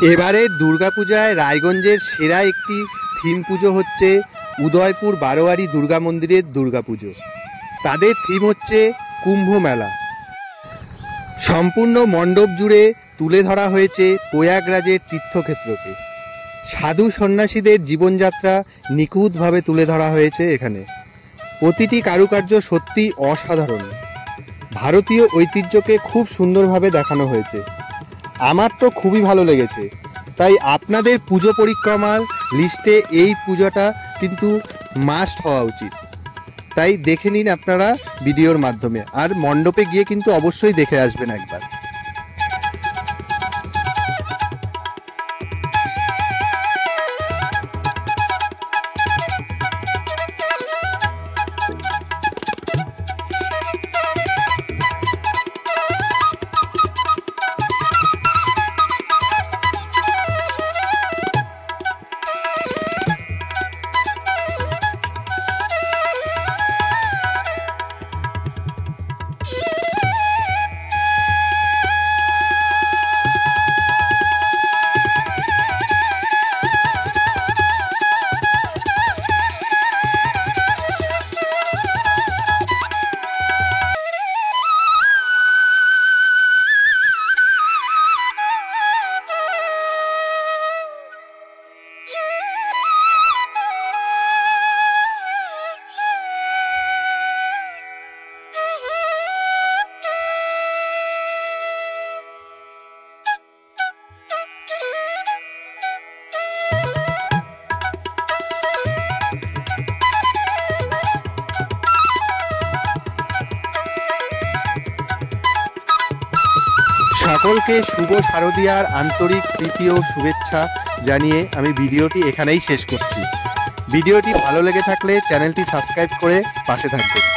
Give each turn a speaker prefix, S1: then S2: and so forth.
S1: এবারে দুর্গাপূজায় রায়গঞ্জের সেরা একটি থিম পুজো হচ্ছে উদয়পুর বারোয়ারি দুর্গা মন্দিরের দুর্গাপুজো। তাদের থিম হচ্ছে কুম্ভ মেলা। সম্পূর্ণ মণ্ডপ জুড়ে তুলে ধরা হয়েছে প্রয়াগরাজের তীর্থক্ষেত্রকে। সাধু সন্ন্যাসীদের জীবনযাত্রা নিখুঁতভাবে তুলে ধরা হয়েছে এখানে। প্রতিটি কারুকার্য সত্যি অসাধারণ। ভারতীয় ঐতিহ্যকে খুব সুন্দরভাবে দেখানো হয়েছে। আমার তো খুবই ভালো লেগেছে। তাই আপনাদের পুজো পরিক্রমার লিস্টে এই পুজোটা কিন্তু মাস্ট হওয়া উচিত। তাই দেখে নিন আপনারা ভিডিওর মাধ্যমে, আর মণ্ডপে গিয়ে কিন্তু অবশ্যই দেখে আসবেন একবার। সকলকে শুভ শারদীয়ার আন্তরিক প্রীতি ও শুভেচ্ছা জানিয়ে আমি ভিডিওটি এখানেই শেষ করছি। ভিডিওটি ভালো লেগে থাকলে চ্যানেলটি সাবস্ক্রাইব করে পাশে থাকবেন।